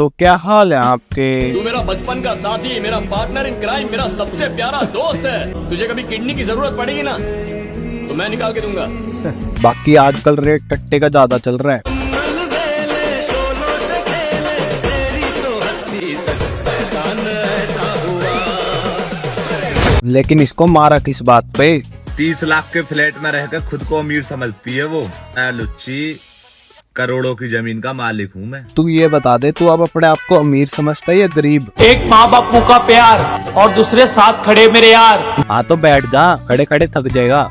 तो क्या हाल है आपके? तू मेरा बचपन का साथी, मेरा पार्टनर इन क्राइम, मेरा सबसे प्यारा दोस्त है। तुझे कभी किडनी की जरूरत पड़ेगी ना तो मैं निकाल के दूंगा। बाकी आजकल रेट टट्टे का ज्यादा चल रहा है। लेकिन इसको मारा किस बात पे? 30 लाख के फ्लैट में रहकर खुद को अमीर समझती है वो। लुच्ची, करोड़ों की जमीन का मालिक हूँ मैं। तू ये बता दे, तू अब अपने आप को अमीर समझता है या गरीब? एक माँ बापू का प्यार और दूसरे साथ खड़े मेरे यार। हाँ तो बैठ जा, खड़े खड़े थक जाएगा।